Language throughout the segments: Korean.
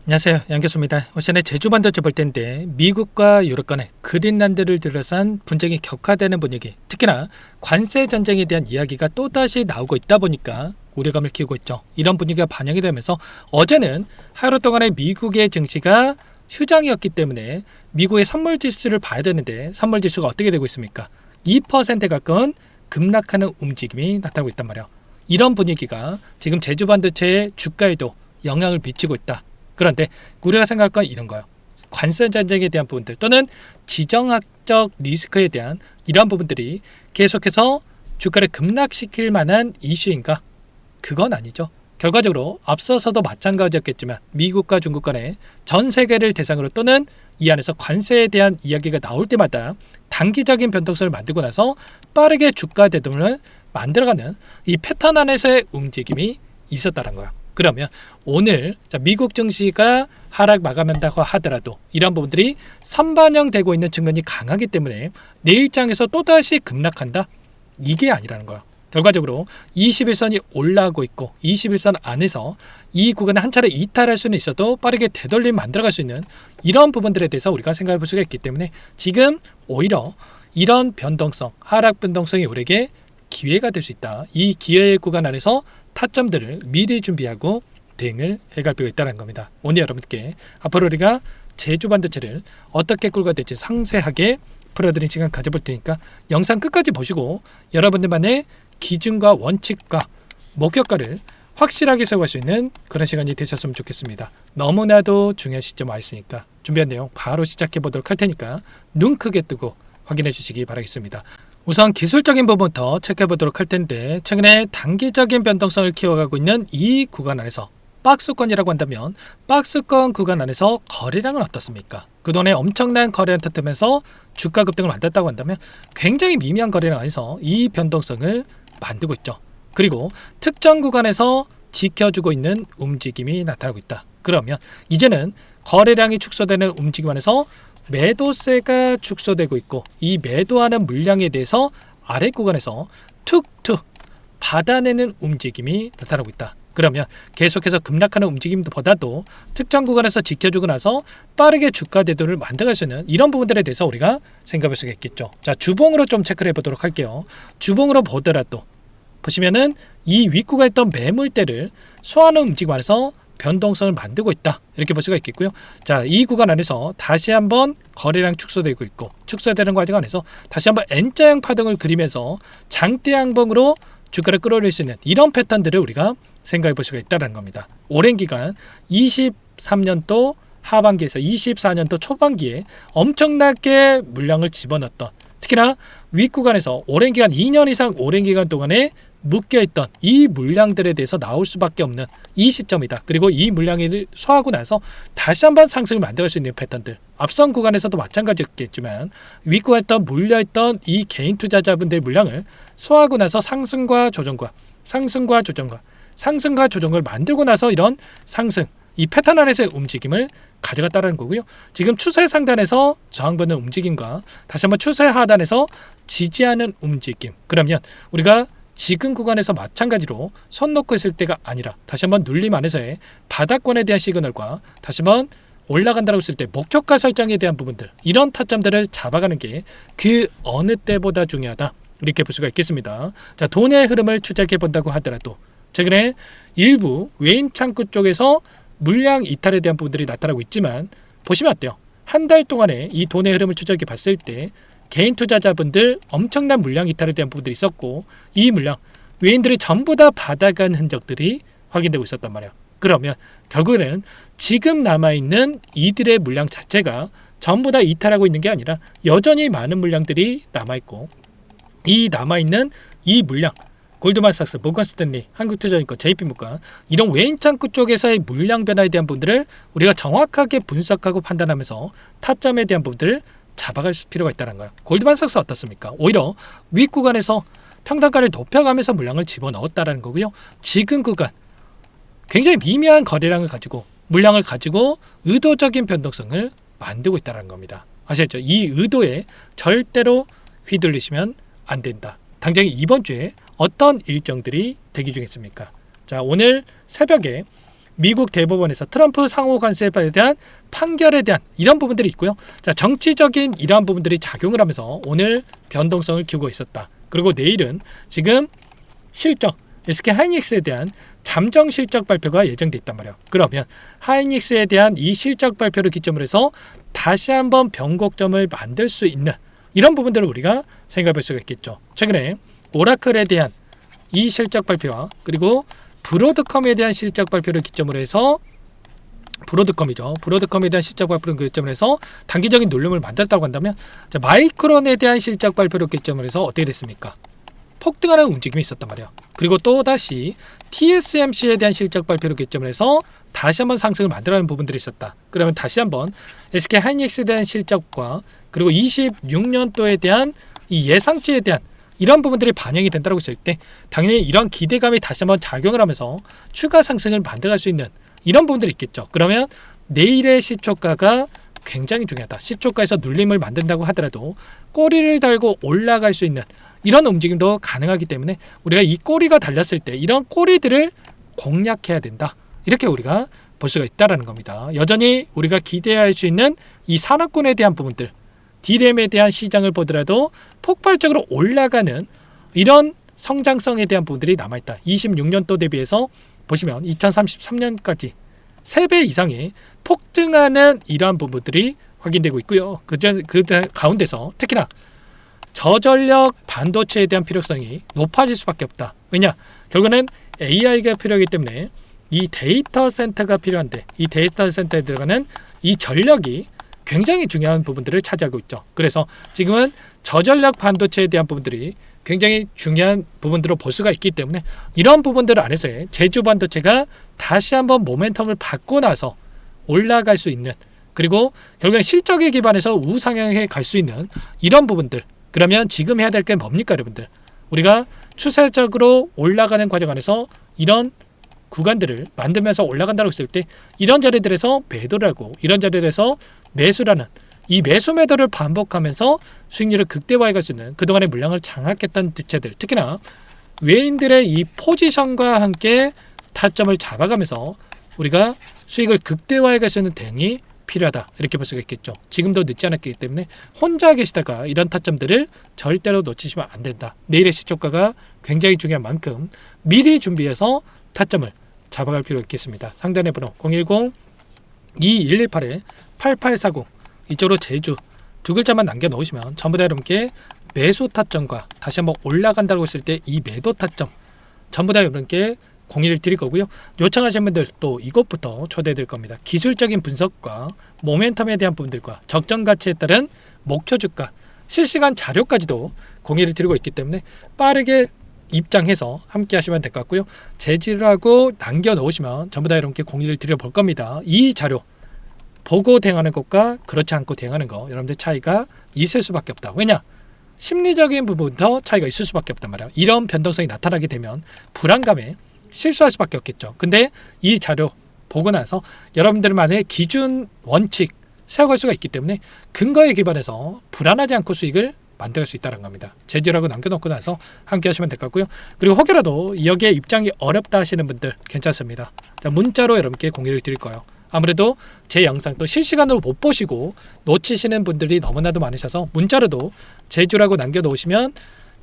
안녕하세요, 양 교수입니다. 오시안의 제주 반도체 볼 텐데 미국과 유럽 간의 그린란드를 둘러싼 분쟁이 격화되는 분위기, 특히나 관세 전쟁에 대한 이야기가 또다시 나오고 있다 보니까 우려감을 키우고 있죠. 이런 분위기가 반영이 되면서 어제는 하루 동안의 미국의 증시가 휴장이었기 때문에 미국의 선물 지수를 봐야 되는데 선물 지수가 어떻게 되고 있습니까? 2%에 가까운 급락하는 움직임이 나타나고 있단 말이에요. 이런 분위기가 지금 제주 반도체의 주가에도 영향을 미치고 있다. 그런데 우리가 생각할 건 이런 거예요. 관세 전쟁에 대한 부분들 또는 지정학적 리스크에 대한 이러한 부분들이 계속해서 주가를 급락시킬 만한 이슈인가? 그건 아니죠. 결과적으로 앞서서도 마찬가지였겠지만 미국과 중국 간에 전 세계를 대상으로 또는 이 안에서 관세에 대한 이야기가 나올 때마다 단기적인 변동성을 만들고 나서 빠르게 주가 대등을 만들어가는 이 패턴 안에서의 움직임이 있었다는 거예요. 그러면 오늘 미국 증시가 하락 마감한다고 하더라도 이런 부분들이 선반영되고 있는 측면이 강하기 때문에 내일장에서 또다시 급락한다? 이게 아니라는 거예요. 결과적으로 21선이 올라오고 있고 21선 안에서 이 구간을 한 차례 이탈할 수는 있어도 빠르게 되돌림 만들어갈 수 있는 이런 부분들에 대해서 우리가 생각해 볼 수가 있기 때문에 지금 오히려 이런 변동성, 하락 변동성이 우리에게 기회가 될 수 있다. 이 기회의 구간 안에서 타점들을 미리 준비하고 대응을 해갈 필요가 있다는 겁니다. 오늘 여러분께 앞으로 우리가 제주 반도체를 어떻게 끌고 될지 상세하게 풀어드린 시간 가져볼 테니까 영상 끝까지 보시고 여러분들만의 기준과 원칙과 목표가를 확실하게 세워갈 수 있는 그런 시간이 되셨으면 좋겠습니다. 너무나도 중요한 시점 와 있으니까 준비한 내용 바로 시작해 보도록 할 테니까 눈 크게 뜨고 확인해 주시기 바라겠습니다. 우선 기술적인 부분부터 체크해 보도록 할 텐데 최근에 단기적인 변동성을 키워가고 있는 이 구간 안에서 박스권이라고 한다면 박스권 구간 안에서 거래량은 어떻습니까? 그동안에 엄청난 거래량 터뜨면서 주가 급등을 만들었다고 한다면 굉장히 미미한 거래량 안에서 이 변동성을 만들고 있죠. 그리고 특정 구간에서 지켜주고 있는 움직임이 나타나고 있다. 그러면 이제는 거래량이 축소되는 움직임 안에서 매도세가 축소되고 있고 이 매도하는 물량에 대해서 아래 구간에서 툭툭 받아내는 움직임이 나타나고 있다. 그러면 계속해서 급락하는 움직임보다도 특정 구간에서 지켜주고 나서 빠르게 주가 대도를 만들어갈 수 있는 이런 부분들에 대해서 우리가 생각할 수가 있겠죠. 자, 주봉으로 좀 체크를 해보도록 할게요. 주봉으로 보더라도 보시면은 이 윗구가 있던 매물대를 소화하는 움직임 안에서 변동성을 만들고 있다. 이렇게 볼 수가 있겠고요. 자, 이 구간 안에서 다시 한번 거래량 축소되고 있고 축소되는 과정 안에서 다시 한번 N자형 파동을 그리면서 장대 양봉으로 주가를 끌어올릴 수 있는 이런 패턴들을 우리가 생각해 볼 수가 있다는 겁니다. 오랜 기간 23년도 하반기에서 24년도 초반기에 엄청나게 물량을 집어넣었던 특히나 윗구간에서 오랜 기간 2년 이상 오랜 기간 동안에 묶여있던 이 물량들에 대해서 나올 수밖에 없는 이 시점이다. 그리고 이 물량을 소화하고 나서 다시 한번 상승을 만들어갈 수 있는 패턴들 앞선 구간에서도 마찬가지였겠지만 윗구간에 물려있던 이 개인 투자자분들의 물량을 소화하고 나서 상승과 조정과 상승과 조정과 상승과 조정을 만들고 나서 이런 상승 이 패턴 안에서의 움직임을 가져갔다는 거고요. 지금 추세 상단에서 저항받는 움직임과 다시 한번 추세 하단에서 지지하는 움직임. 그러면 우리가 지금 구간에서 마찬가지로 손 놓고 있을 때가 아니라 다시 한번 눌림 안에서의 바닥권에 대한 시그널과 다시 한번 올라간다고 했을 때 목표가 설정에 대한 부분들 이런 타점들을 잡아가는 게 그 어느 때보다 중요하다. 이렇게 볼 수가 있겠습니다. 자, 돈의 흐름을 추적해 본다고 하더라도 최근에 일부 외인 창구 쪽에서 물량 이탈에 대한 부분들이 나타나고 있지만 보시면 어때요? 한 달 동안에 이 돈의 흐름을 추적해 봤을 때 개인 투자자분들 엄청난 물량 이탈에 대한 부분들이 있었고 이 물량 외인들이 전부 다 받아간 흔적들이 확인되고 있었단 말이에요. 그러면 결국에는 지금 남아있는 이들의 물량 자체가 전부 다 이탈하고 있는 게 아니라 여전히 많은 물량들이 남아있고 이 남아있는 이 물량 골드만삭스, 모건스탠리, 한국투자증권, JP모건 이런 외인 창구 쪽에서의 물량 변화에 대한 부분들을 우리가 정확하게 분석하고 판단하면서 타점에 대한 부분들을 잡아갈 필요가 있다는 거예요. 골드만삭스 어떻습니까? 오히려 윗구간에서 평단가를 높여가면서 물량을 집어넣었다는 거고요. 지금 구간 굉장히 미미한 거래량을 가지고 물량을 가지고 의도적인 변동성을 만들고 있다는 겁니다. 아시겠죠? 이 의도에 절대로 휘둘리시면 안 된다. 당장 이번 주에 어떤 일정들이 대기 중에 있습니까? 자, 오늘 새벽에 미국 대법원에서 트럼프 상호 관세에 대한 판결에 대한 이런 부분들이 있고요. 자, 정치적인 이러한 부분들이 작용을 하면서 오늘 변동성을 키우고 있었다. 그리고 내일은 지금 실적 SK 하이닉스에 대한 잠정 실적 발표가 예정돼 있단 말이에요. 그러면 하이닉스에 대한 이 실적 발표를 기점으로 해서 다시 한번 변곡점을 만들 수 있는 이런 부분들을 우리가 생각해 볼 수가 있겠죠. 최근에 오라클에 대한 이 실적 발표와 그리고 브로드컴에 대한 실적 발표를 기점으로 해서 브로드컴에 대한 실적 발표를 기점으로 해서 단기적인 논림을 만들었다고 한다면 자, 마이크론에 대한 실적 발표를 기점으로 해서 어떻게 됐습니까? 폭등하는 움직임이 있었단 말이에요. 그리고 또다시 TSMC에 대한 실적 발표를 기점으로 해서 다시 한번 상승을 만들어가는 부분들이 있었다. 그러면 다시 한번 SK 하이닉스에 대한 실적과 그리고 26년도에 대한 이 예상치에 대한 이런 부분들이 반영이 된다고 했을 때 당연히 이런 기대감이 다시 한번 작용을 하면서 추가 상승을 만들어갈 수 있는 이런 부분들이 있겠죠. 그러면 내일의 시초가가 굉장히 중요하다. 시초가에서 눌림을 만든다고 하더라도 꼬리를 달고 올라갈 수 있는 이런 움직임도 가능하기 때문에 우리가 이 꼬리가 달렸을 때 이런 꼬리들을 공략해야 된다. 이렇게 우리가 볼 수가 있다는 겁니다. 여전히 우리가 기대할 수 있는 이 산업군에 대한 부분들 D램에 대한 시장을 보더라도 폭발적으로 올라가는 이런 성장성에 대한 부분들이 남아있다. 26년도 대비해서 보시면 2033년까지 3배 이상의 폭등하는 이러한 부분들이 확인되고 있고요. 그 가운데서 특히나 저전력 반도체에 대한 필요성이 높아질 수밖에 없다. 왜냐? 결국은 AI가 필요하기 때문에 이 데이터 센터가 필요한데 이 데이터 센터에 들어가는 이 전력이 굉장히 중요한 부분들을 차지하고 있죠. 그래서 지금은 저전력 반도체에 대한 부분들이 굉장히 중요한 부분들을 볼 수가 있기 때문에 이런 부분들 안에서의 제주 반도체가 다시 한번 모멘텀을 받고 나서 올라갈 수 있는 그리고 결국엔 실적에 기반해서 우상향에 갈 수 있는 이런 부분들 그러면 지금 해야 될 게 뭡니까 여러분들? 우리가 추세적으로 올라가는 과정 안에서 이런 구간들을 만들면서 올라간다고 했을 때 이런 자리들에서 매도를 하고 이런 자리들에서 매수라는 이 매수 매도를 반복하면서 수익률을 극대화해 갈 수 있는 그동안의 물량을 장악했던 주체들 특히나 외인들의 이 포지션과 함께 타점을 잡아가면서 우리가 수익을 극대화해 갈 수 있는 대응이 필요하다 이렇게 볼 수가 있겠죠. 지금도 늦지 않았기 때문에 혼자 계시다가 이런 타점들을 절대로 놓치시면 안 된다. 내일의 시초가가 굉장히 중요한 만큼 미리 준비해서 타점을 잡아갈 필요가 있겠습니다. 상단의 번호 010-2118-8840 이쪽으로 제주 두 글자만 남겨 놓으시면 전부 다 여러분께 매수 타점과 다시 한번 올라간다고 했을 때 이 매도 타점 전부 다 여러분께 공유를 드릴 거고요. 요청하신 분들 또 이것부터 초대해 드릴 겁니다. 기술적인 분석과 모멘텀에 대한 부분들과 적정 가치에 따른 목표 주가 실시간 자료까지도 공유를 드리고 있기 때문에 빠르게 입장해서 함께 하시면 될 것 같고요. 제지라고 남겨 놓으시면 전부 다 여러분께 공유를 드려 볼 겁니다. 이 자료 보고 대응하는 것과 그렇지 않고 대응하는 거 여러분들 차이가 있을 수밖에 없다. 왜냐? 심리적인 부분부터 차이가 있을 수밖에 없단 말이야. 이런 변동성이 나타나게 되면 불안감에 실수할 수밖에 없겠죠. 근데 이 자료 보고 나서 여러분들만의 기준 원칙 세워갈 수가 있기 때문에 근거에 기반해서 불안하지 않고 수익을 만들 수 있다는 겁니다. 제지라고 남겨놓고 나서 함께 하시면 될 것 같고요. 그리고 혹여라도 여기에 입장이 어렵다 하시는 분들 괜찮습니다. 자, 문자로 여러분께 공유를 드릴 거예요. 아무래도 제 영상 또 실시간으로 못 보시고 놓치시는 분들이 너무나도 많으셔서 문자로도 제주라고 남겨놓으시면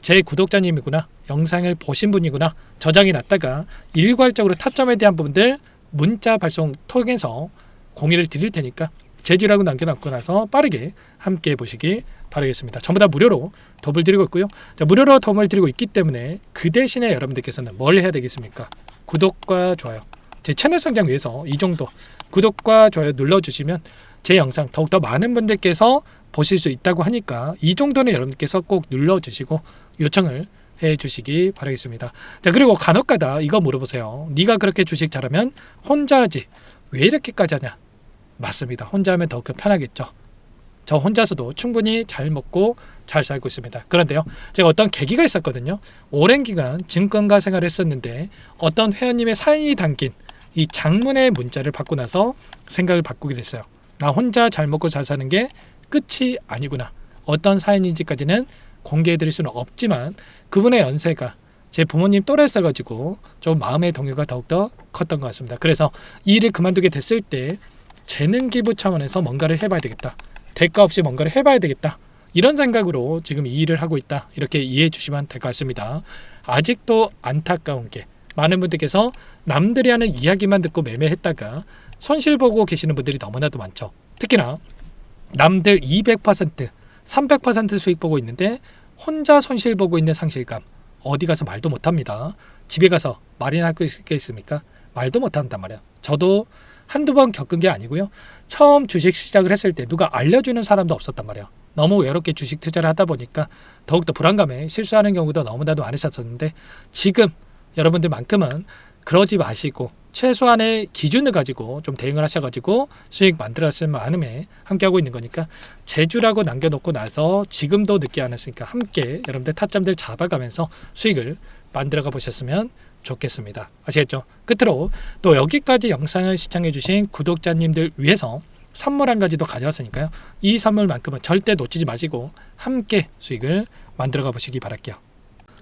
제 구독자님이구나 영상을 보신 분이구나 저장이 났다가 일괄적으로 타점에 대한 부분들 문자 발송 통해서 공유를 드릴 테니까 제주라고 남겨놓고 나서 빠르게 함께 보시기 바라겠습니다. 전부 다 무료로 도움을 드리고 있고요. 자, 무료로 도움을 드리고 있기 때문에 그 대신에 여러분들께서는 뭘 해야 되겠습니까? 구독과 좋아요 제 채널 성장 위해서 이 정도 구독과 좋아요 눌러주시면 제 영상 더욱더 많은 분들께서 보실 수 있다고 하니까 이 정도는 여러분께서 꼭 눌러주시고 요청을 해주시기 바라겠습니다. 자, 그리고 간혹가다 이거 물어보세요. 네가 그렇게 주식 잘하면 혼자 하지 왜 이렇게까지 하냐? 맞습니다. 혼자 하면 더욱더 편하겠죠. 저 혼자서도 충분히 잘 먹고 잘 살고 있습니다. 그런데요, 제가 어떤 계기가 있었거든요. 오랜 기간 증권가 생활을 했었는데 어떤 회원님의 사연이 담긴 이 장문의 문자를 받고 나서 생각을 바꾸게 됐어요. 나 혼자 잘 먹고 잘 사는 게 끝이 아니구나. 어떤 사연인지까지는 공개해드릴 수는 없지만 그분의 연세가 제 부모님 또래였어가지고 좀 마음의 동요가 더욱더 컸던 것 같습니다. 그래서 이 일을 그만두게 됐을 때 재능 기부 차원에서 뭔가를 해봐야 되겠다. 대가 없이 뭔가를 해봐야 되겠다. 이런 생각으로 지금 이 일을 하고 있다. 이렇게 이해해 주시면 될 것 같습니다. 아직도 안타까운 게 많은 분들께서 남들이 하는 이야기만 듣고 매매했다가 손실 보고 계시는 분들이 너무나도 많죠. 특히나 남들 200%, 300% 수익 보고 있는데 혼자 손실 보고 있는 상실감, 어디 가서 말도 못합니다. 집에 가서 말이나 할 게 있겠습니까? 말도 못한단 말이야. 저도 한두 번 겪은 게 아니고요. 처음 주식 시작을 했을 때 누가 알려주는 사람도 없었단 말이야. 너무 외롭게 주식 투자를 하다 보니까 더욱더 불안감에 실수하는 경우도 너무나도 많으셨었는데, 지금 여러분들만큼은 그러지 마시고 최소한의 기준을 가지고 좀 대응을 하셔가지고 수익 만들었을 마음에 함께하고 있는 거니까, 제주라고 남겨놓고 나서 지금도 늦지 않았으니까 함께 여러분들 타점들 잡아가면서 수익을 만들어가 보셨으면 좋겠습니다. 아시겠죠? 끝으로 또 여기까지 영상을 시청해주신 구독자님들 위해서 선물 한 가지 더 가져왔으니까요. 이 선물만큼은 절대 놓치지 마시고 함께 수익을 만들어가 보시기 바랄게요.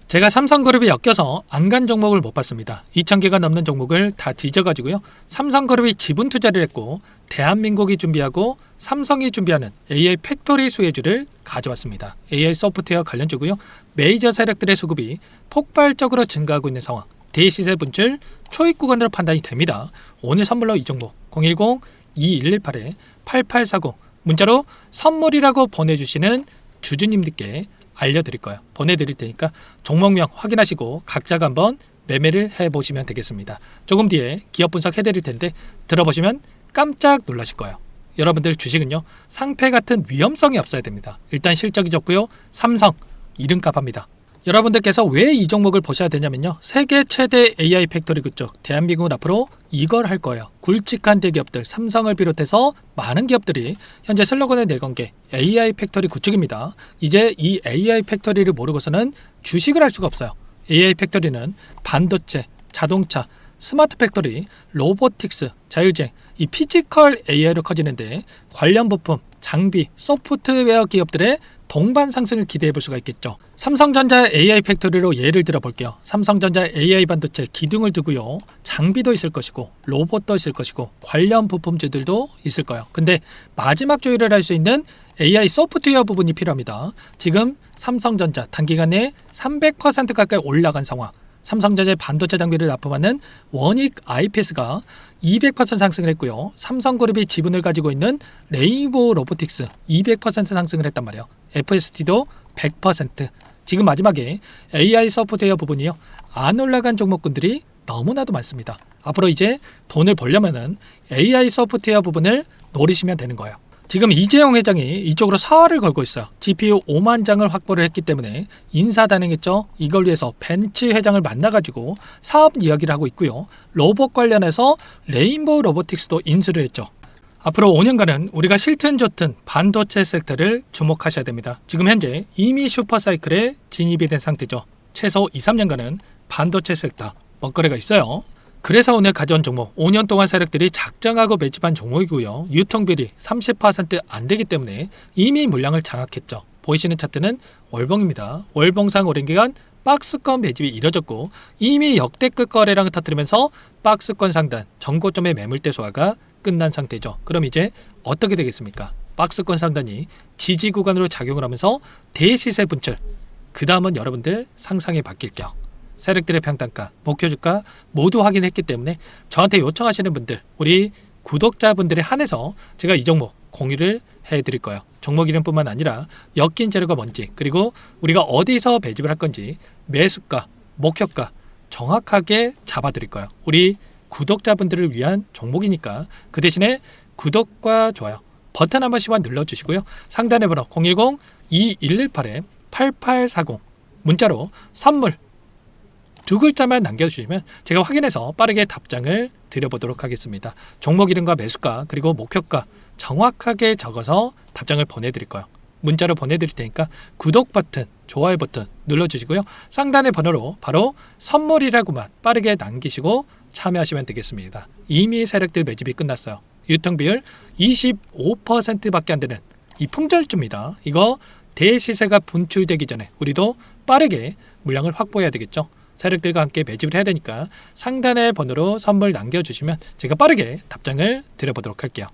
제가 삼성그룹에 엮여서 안 간 종목을 못 봤습니다. 2,000개가 넘는 종목을 다 뒤져가지고요. 삼성그룹이 지분 투자를 했고 대한민국이 준비하고 삼성이 준비하는 AI 팩토리 수혜주를 가져왔습니다. AI 소프트웨어 관련주고요. 메이저 세력들의 수급이 폭발적으로 증가하고 있는 상황. 대시세 분출 초입 구간으로 판단이 됩니다. 오늘 선물로 이 종목 010-2118-8840 문자로 선물이라고 보내주시는 주주님들께 알려드릴 거예요. 보내드릴 테니까 종목명 확인하시고 각자가 한번 매매를 해보시면 되겠습니다. 조금 뒤에 기업 분석 해드릴 텐데 들어보시면 깜짝 놀라실 거예요. 여러분들 주식은요, 상패 같은 위험성이 없어야 됩니다. 일단 실적이 좋고요. 삼성 이름값 합니다. 여러분들께서 왜 이 종목을 보셔야 되냐면요, 세계 최대 AI 팩토리 그쪽 대한민국은 앞으로 이걸 할 거예요. 굵직한 대기업들 삼성을 비롯해서 많은 기업들이 현재 슬로건을 내건 게 AI 팩토리 구축입니다. 이제 이 AI 팩토리를 모르고서는 주식을 할 수가 없어요. AI 팩토리는 반도체, 자동차, 스마트 팩토리, 로보틱스, 자율주행, 이 피지컬 AI로 커지는데 관련 부품, 장비, 소프트웨어 기업들의 동반 상승을 기대해 볼 수가 있겠죠. 삼성전자 AI 팩토리로 예를 들어 볼게요. 삼성전자 AI 반도체 기둥을 두고요. 장비도 있을 것이고 로봇도 있을 것이고 관련 부품주들도 있을 거예요. 근데 마지막 조율을 할 수 있는 AI 소프트웨어 부분이 필요합니다. 지금 삼성전자 단기간에 300% 가까이 올라간 상황. 삼성전자의 반도체 장비를 납품하는 원익 IPS가 200% 상승을 했고요. 삼성그룹이 지분을 가지고 있는 레인보우 로보틱스 200% 상승을 했단 말이에요. FST도 100%. 지금 마지막에 AI 소프트웨어 부분이요, 안 올라간 종목군들이 너무나도 많습니다. 앞으로 이제 돈을 벌려면은 AI 소프트웨어 부분을 노리시면 되는 거예요. 지금 이재용 회장이 이쪽으로 사활을 걸고 있어요. GPU 5만 장을 확보를 했기 때문에 인사단행했죠. 이걸 위해서 벤츠 회장을 만나가지고 사업 이야기를 하고 있고요. 로봇 관련해서 레인보우 로보틱스도 인수를 했죠. 앞으로 5년간은 우리가 싫든 좋든 반도체 섹터를 주목하셔야 됩니다. 지금 현재 이미 슈퍼사이클에 진입이 된 상태죠. 최소 2-3년간은 반도체 섹터 먹거리가 있어요. 그래서 오늘 가져온 종목 5년 동안 세력들이 작정하고 매집한 종목이고요. 유통비율이 30% 안 되기 때문에 이미 물량을 장악했죠. 보이시는 차트는 월봉입니다. 월봉상 오랜 기간 박스권 매집이 이뤄졌고 이미 역대급 거래량을 터뜨리면서 박스권 상단 전고점의 매물대 소화가 끝난 상태죠. 그럼 이제 어떻게 되겠습니까? 박스권 상단이 지지 구간으로 작용을 하면서 대시세 분출, 그 다음은 여러분들 상상에 맡길게요. 세력들의 평단가, 목표주가 모두 확인했기 때문에 저한테 요청하시는 분들, 우리 구독자분들에 한해서 제가 이 종목 공유를 해드릴 거예요. 종목 이름뿐만 아니라 엮인 재료가 뭔지, 그리고 우리가 어디서 매집을 할 건지 매수가, 목표가 정확하게 잡아드릴 거예요. 우리 구독자분들을 위한 종목이니까 그 대신에 구독과 좋아요 버튼 한 번씩만 눌러주시고요. 상단에 번호 010-2118-8840 문자로 선물 두 글자만 남겨주시면 제가 확인해서 빠르게 답장을 드려보도록 하겠습니다. 종목 이름과 매수가 그리고 목표가 정확하게 적어서 답장을 보내드릴 거예요. 문자로 보내드릴 테니까 구독 버튼, 좋아요 버튼 눌러주시고요. 상단의 번호로 바로 선물이라고만 빠르게 남기시고 참여하시면 되겠습니다. 이미 세력들 매집이 끝났어요. 유통비율 25%밖에 안 되는 이 풍절주입니다. 이거 대시세가 분출되기 전에 우리도 빠르게 물량을 확보해야 되겠죠. 세력들과 함께 매집을 해야 되니까 상단의 번호로 선물 남겨주시면 제가 빠르게 답장을 드려보도록 할게요.